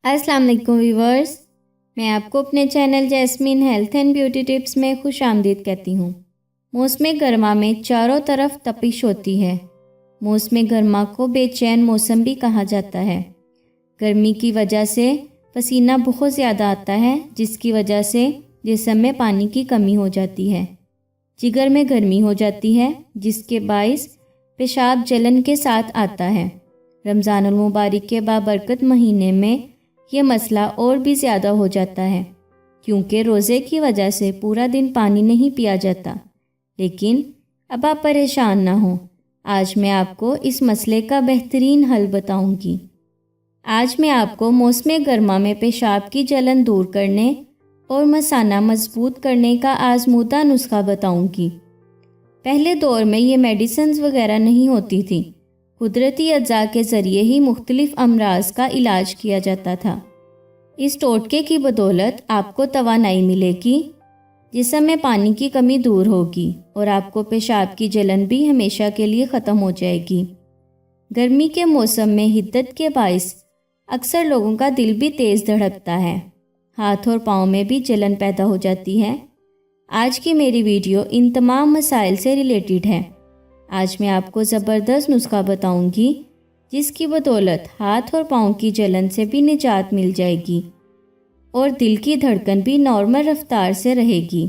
السلام علیکم ویورز، میں آپ کو اپنے channel jasmine health and beauty tips میں خوش آمدید کہتی ہوں۔ موسم گرما میں چاروں طرف تپش ہوتی ہے۔ موسم گرما کو بے چین موسم بھی کہا جاتا ہے۔ گرمی کی وجہ سے پسینہ بہت زیادہ آتا ہے، جس کی وجہ سے جسم میں پانی کی کمی ہو جاتی ہے۔ جگر میں گرمی ہو جاتی ہے، جس کے باعث پیشاب جلن کے ساتھ آتا ہے۔ رمضان المبارک کے بابرکت مہینے میں یہ مسئلہ اور بھی زیادہ ہو جاتا ہے، کیونکہ روزے کی وجہ سے پورا دن پانی نہیں پیا جاتا۔ لیکن اب آپ پریشان نہ ہوں، آج میں آپ کو اس مسئلے کا بہترین حل بتاؤں گی۔ آج میں آپ کو موسم گرما میں پیشاب کی جلن دور کرنے اور مثانہ مضبوط کرنے کا آزمودہ نسخہ بتاؤں گی۔ پہلے دور میں یہ میڈیسنز وغیرہ نہیں ہوتی تھیں، قدرتی اجزاء کے ذریعے ہی مختلف امراض کا علاج کیا جاتا تھا۔ اس ٹوٹکے کی بدولت آپ کو توانائی ملے گی، جسم میں پانی کی کمی دور ہوگی اور آپ کو پیشاب کی جلن بھی ہمیشہ کے لیے ختم ہو جائے گی۔ گرمی کے موسم میں حدت کے باعث اکثر لوگوں کا دل بھی تیز دھڑکتا ہے، ہاتھ اور پاؤں میں بھی جلن پیدا ہو جاتی ہے۔ آج کی میری ویڈیو ان تمام مسائل سے ریلیٹڈ ہے۔ آج میں آپ کو زبردست نسخہ بتاؤں گی، جس کی بدولت ہاتھ اور پاؤں کی جلن سے بھی نجات مل جائے گی اور دل کی دھڑکن بھی نارمل رفتار سے رہے گی۔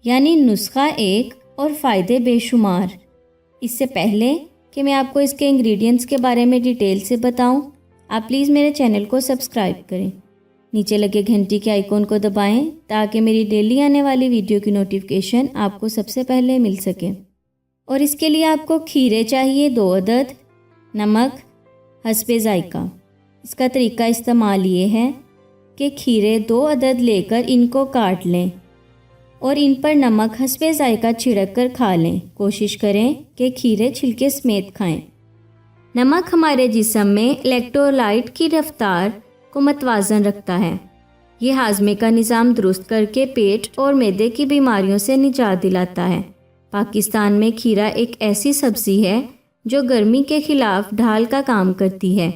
یعنی نسخہ ایک اور فائدے بے شمار۔ اس سے پہلے کہ میں آپ کو اس کے انگریڈینٹس کے بارے میں ڈیٹیل سے بتاؤں، آپ پلیز میرے چینل کو سبسکرائب کریں، نیچے لگے گھنٹی کے آئیکن کو دبائیں تاکہ میری ڈیلی آنے والی ویڈیو کی نوٹیفیکیشن آپ کو سب سے پہلے مل سکے۔ اور اس کے لیے آپ کو کھیرے چاہیے 2 عدد، نمک حسب ذائقہ۔ اس کا طریقہ استعمال یہ ہے کہ کھیرے 2 عدد لے کر ان کو کاٹ لیں اور ان پر نمک حسب ذائقہ چھڑک کر کھا لیں۔ کوشش کریں کہ کھیرے چھلکے سمیت کھائیں۔ نمک ہمارے جسم میں الیکٹرولائٹ کی رفتار کو متوازن رکھتا ہے۔ یہ ہاضمے کا نظام درست کر کے پیٹ اور معدے کی بیماریوں سے نجات دلاتا ہے۔ پاکستان میں کھیرا ایک ایسی سبزی ہے جو گرمی کے خلاف ڈھال کا کام کرتی ہے۔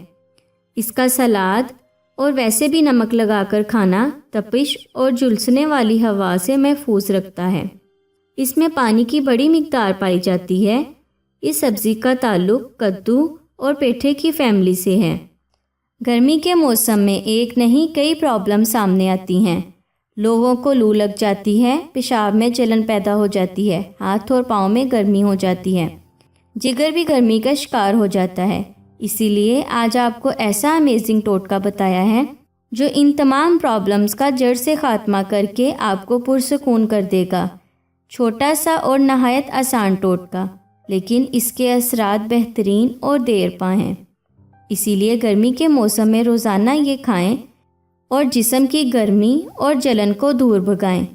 اس کا سلاد اور ویسے بھی نمک لگا کر کھانا تپش اور جھلسنے والی ہوا سے محفوظ رکھتا ہے۔ اس میں پانی کی بڑی مقدار پائی جاتی ہے۔ اس سبزی کا تعلق کدو اور پیٹھے کی فیملی سے ہے۔ گرمی کے موسم میں ایک نہیں کئی پرابلم سامنے آتی ہیں۔ لوگوں کو لو لگ جاتی ہے، پیشاب میں جلن پیدا ہو جاتی ہے، ہاتھ اور پاؤں میں گرمی ہو جاتی ہے، جگر بھی گرمی کا شکار ہو جاتا ہے۔ اسی لیے آج آپ کو ایسا امیزنگ ٹوٹکا بتایا ہے جو ان تمام پرابلمز کا جڑ سے خاتمہ کر کے آپ کو پرسکون کر دے گا۔ چھوٹا سا اور نہایت آسان ٹوٹکا، لیکن اس کے اثرات بہترین اور دیر پا ہیں۔ اسی لیے گرمی کے موسم میں روزانہ یہ کھائیں اور جسم کی گرمی اور جلن کو دور بھگائیں۔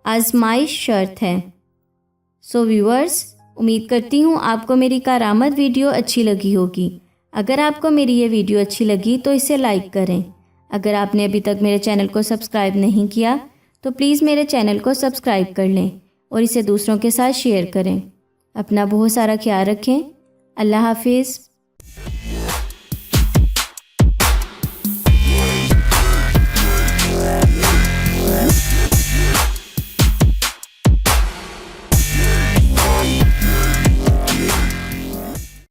آزمائش شرط ہے۔ سو ویورز، امید کرتی ہوں آپ کو میری کارآمد ویڈیو اچھی لگی ہوگی۔ اگر آپ کو میری یہ ویڈیو اچھی لگی تو اسے لائک کریں۔ اگر آپ نے ابھی تک میرے چینل کو سبسکرائب نہیں کیا تو پلیز میرے چینل کو سبسکرائب کر لیں اور اسے دوسروں کے ساتھ شیئر کریں۔ اپنا بہت سارا خیال رکھیں۔ اللہ حافظ۔